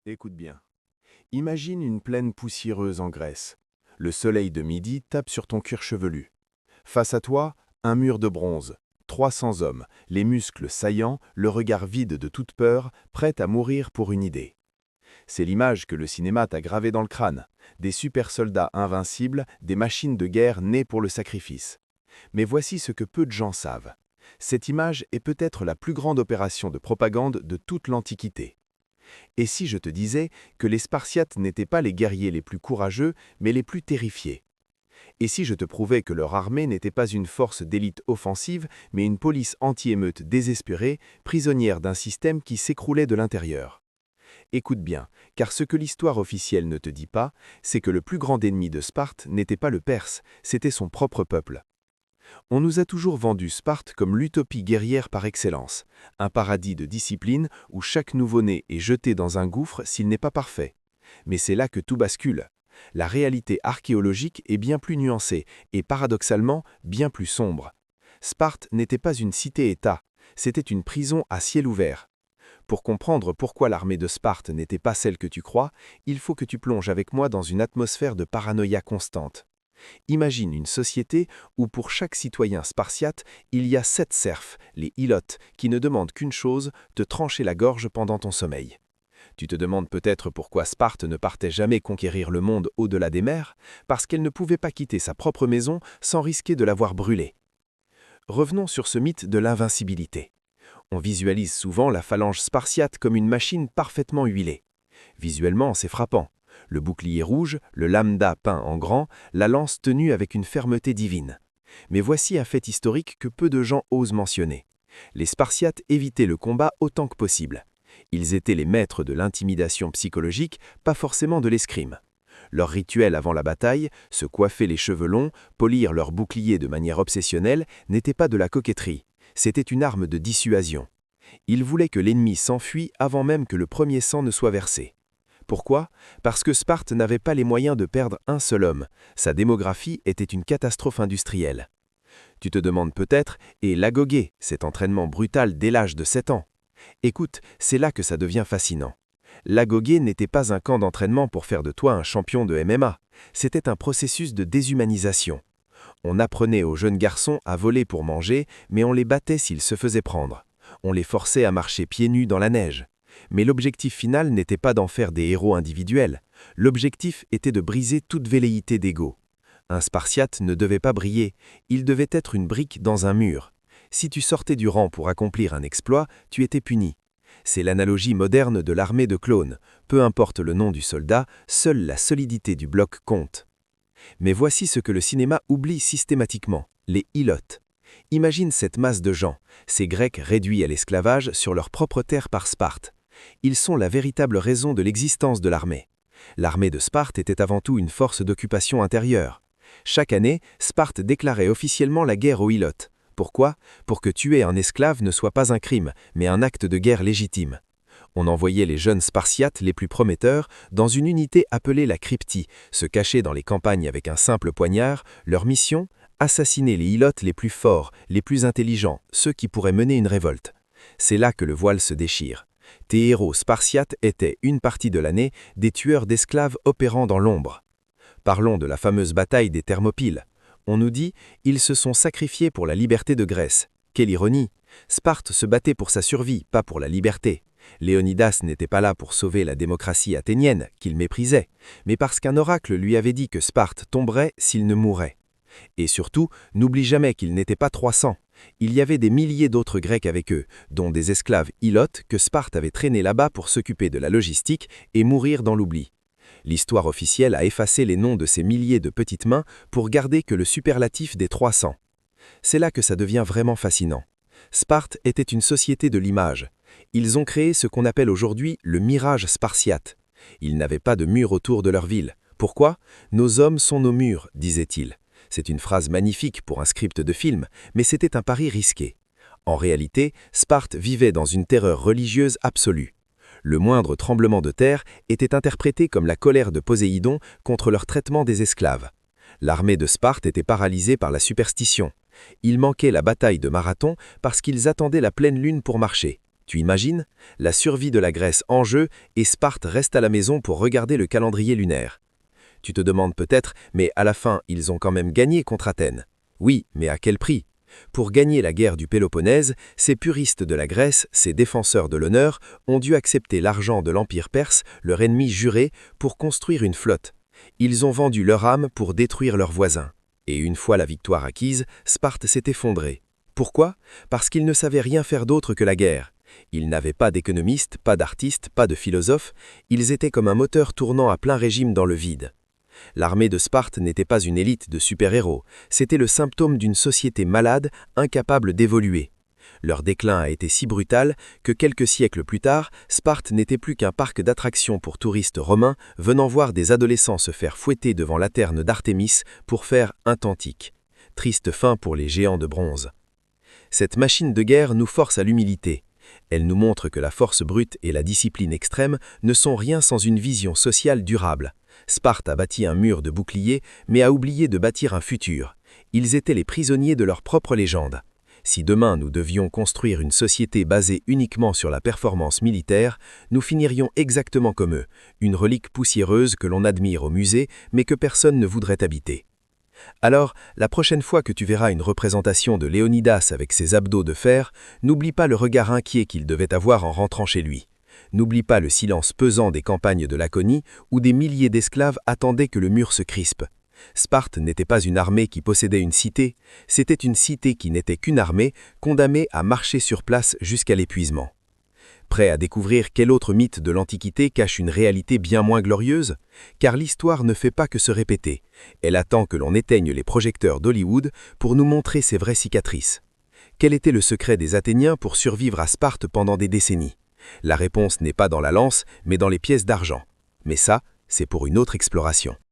Écoute bien. Imagine une plaine poussiéreuse en Grèce. Le soleil de midi tape sur ton cuir chevelu. Face à toi, un mur de bronze. 300 hommes, les muscles saillants, le regard vide de toute peur, prêts à mourir pour une idée. C'est l'image que le cinéma t'a gravée dans le crâne. Des super soldats invincibles, des machines de guerre nées pour le sacrifice. Mais voici ce que peu de gens savent. Cette image est peut-être la plus grande opération de propagande de toute l'Antiquité. Et si je te disais que les Spartiates n'étaient pas les guerriers les plus courageux, mais les plus terrifiés? Et si je te prouvais que leur armée n'était pas une force d'élite offensive, mais une police anti-émeute désespérée, prisonnière d'un système qui s'écroulait de l'intérieur? Écoute bien, car ce que l'histoire officielle ne te dit pas, c'est que le plus grand ennemi de Sparte n'était pas le Perse, c'était son propre peuple. On nous a toujours vendu Sparte comme l'utopie guerrière par excellence, un paradis de discipline où chaque nouveau-né est jeté dans un gouffre s'il n'est pas parfait. Mais c'est là que tout bascule. La réalité archéologique est bien plus nuancée et paradoxalement bien plus sombre. Sparte n'était pas une cité-État, c'était une prison à ciel ouvert. Pour comprendre pourquoi l'armée de Sparte n'était pas celle que tu crois, il faut que tu plonges avec moi dans une atmosphère de paranoïa constante. Imagine une société où pour chaque citoyen spartiate, il y a 7 serfs, les ilotes, qui ne demandent qu'une chose, te trancher la gorge pendant ton sommeil. Tu te demandes peut-être pourquoi Sparte ne partait jamais conquérir le monde au-delà des mers, parce qu'elle ne pouvait pas quitter sa propre maison sans risquer de la voir brûler. Revenons sur ce mythe de l'invincibilité. On visualise souvent la phalange spartiate comme une machine parfaitement huilée. Visuellement, c'est frappant. Le bouclier rouge, le lambda peint en grand, la lance tenue avec une fermeté divine. Mais voici un fait historique que peu de gens osent mentionner. Les Spartiates évitaient le combat autant que possible. Ils étaient les maîtres de l'intimidation psychologique, pas forcément de l'escrime. Leur rituel avant la bataille, se coiffer les cheveux longs, polir leur bouclier de manière obsessionnelle, n'était pas de la coquetterie. C'était une arme de dissuasion. Ils voulaient que l'ennemi s'enfuit avant même que le premier sang ne soit versé. Pourquoi? Parce que Sparte n'avait pas les moyens de perdre un seul homme. Sa démographie était une catastrophe industrielle. Tu te demandes peut-être, et l'agogé, cet entraînement brutal dès l'âge de 7 ans? Écoute, c'est là que ça devient fascinant. L'agogé n'était pas un camp d'entraînement pour faire de toi un champion de MMA. C'était un processus de déshumanisation. On apprenait aux jeunes garçons à voler pour manger, mais on les battait s'ils se faisaient prendre. On les forçait à marcher pieds nus dans la neige. Mais l'objectif final n'était pas d'en faire des héros individuels. L'objectif était de briser toute velléité d'ego. Un Spartiate ne devait pas briller, il devait être une brique dans un mur. Si tu sortais du rang pour accomplir un exploit, tu étais puni. C'est l'analogie moderne de l'armée de clones. Peu importe le nom du soldat, seule la solidité du bloc compte. Mais voici ce que le cinéma oublie systématiquement, les ilotes. Imagine cette masse de gens, ces Grecs réduits à l'esclavage sur leur propre terre par Sparte. Ils sont la véritable raison de l'existence de l'armée. L'armée de Sparte était avant tout une force d'occupation intérieure. Chaque année, Sparte déclarait officiellement la guerre aux ilotes. Pourquoi? Pour que tuer un esclave ne soit pas un crime, mais un acte de guerre légitime. On envoyait les jeunes Spartiates les plus prometteurs dans une unité appelée la cryptie, se cacher dans les campagnes avec un simple poignard. Leur mission? Assassiner les ilotes les plus forts, les plus intelligents, ceux qui pourraient mener une révolte. C'est là que le voile se déchire. Tes héros spartiates étaient, une partie de l'année, des tueurs d'esclaves opérant dans l'ombre. Parlons de la fameuse bataille des Thermopyles. On nous dit « ils se sont sacrifiés pour la liberté de Grèce ». Quelle ironie! Sparte se battait pour sa survie, pas pour la liberté. Léonidas n'était pas là pour sauver la démocratie athénienne, qu'il méprisait, mais parce qu'un oracle lui avait dit que Sparte tomberait s'il ne mourait. Et surtout, n'oublie jamais qu'ils n'étaient pas 300. Il y avait des milliers d'autres Grecs avec eux, dont des esclaves ilotes que Sparte avait traînés là-bas pour s'occuper de la logistique et mourir dans l'oubli. L'histoire officielle a effacé les noms de ces milliers de petites mains pour garder que le superlatif des 300. C'est là que ça devient vraiment fascinant. Sparte était une société de l'image. Ils ont créé ce qu'on appelle aujourd'hui le mirage spartiate. Ils n'avaient pas de mur autour de leur ville. Pourquoi? Nos hommes sont nos murs, disaient-ils. C'est une phrase magnifique pour un script de film, mais c'était un pari risqué. En réalité, Sparte vivait dans une terreur religieuse absolue. Le moindre tremblement de terre était interprété comme la colère de Poséidon contre leur traitement des esclaves. L'armée de Sparte était paralysée par la superstition. Il manquait la bataille de Marathon parce qu'ils attendaient la pleine lune pour marcher. Tu imagines? La survie de la Grèce en jeu et Sparte reste à la maison pour regarder le calendrier lunaire. Tu te demandes peut-être, mais à la fin, ils ont quand même gagné contre Athènes. Oui, mais à quel prix? Pour gagner la guerre du Péloponnèse, ces puristes de la Grèce, ces défenseurs de l'honneur, ont dû accepter l'argent de l'Empire perse, leur ennemi juré, pour construire une flotte. Ils ont vendu leur âme pour détruire leurs voisins. Et une fois la victoire acquise, Sparte s'est effondrée. Pourquoi? Parce qu'ils ne savaient rien faire d'autre que la guerre. Ils n'avaient pas d'économistes, pas d'artistes, pas de philosophes, ils étaient comme un moteur tournant à plein régime dans le vide. L'armée de Sparte n'était pas une élite de super-héros, c'était le symptôme d'une société malade, incapable d'évoluer. Leur déclin a été si brutal que quelques siècles plus tard, Sparte n'était plus qu'un parc d'attractions pour touristes romains venant voir des adolescents se faire fouetter devant la terne d'Artémis pour faire un tantique. Triste fin pour les géants de bronze. Cette machine de guerre nous force à l'humilité. Elle nous montre que la force brute et la discipline extrême ne sont rien sans une vision sociale durable. Sparte a bâti un mur de boucliers, mais a oublié de bâtir un futur. Ils étaient les prisonniers de leur propre légende. Si demain nous devions construire une société basée uniquement sur la performance militaire, nous finirions exactement comme eux, une relique poussiéreuse que l'on admire au musée, mais que personne ne voudrait habiter. Alors, la prochaine fois que tu verras une représentation de Léonidas avec ses abdos de fer, n'oublie pas le regard inquiet qu'il devait avoir en rentrant chez lui. N'oublie pas le silence pesant des campagnes de Laconie où des milliers d'esclaves attendaient que le mur se crispe. Sparte n'était pas une armée qui possédait une cité, c'était une cité qui n'était qu'une armée, condamnée à marcher sur place jusqu'à l'épuisement. Prêt à découvrir quel autre mythe de l'Antiquité cache une réalité bien moins glorieuse? Car l'histoire ne fait pas que se répéter. Elle attend que l'on éteigne les projecteurs d'Hollywood pour nous montrer ses vraies cicatrices. Quel était le secret des Athéniens pour survivre à Sparte pendant des décennies? La réponse n'est pas dans la lance, mais dans les pièces d'argent. Mais ça, c'est pour une autre exploration.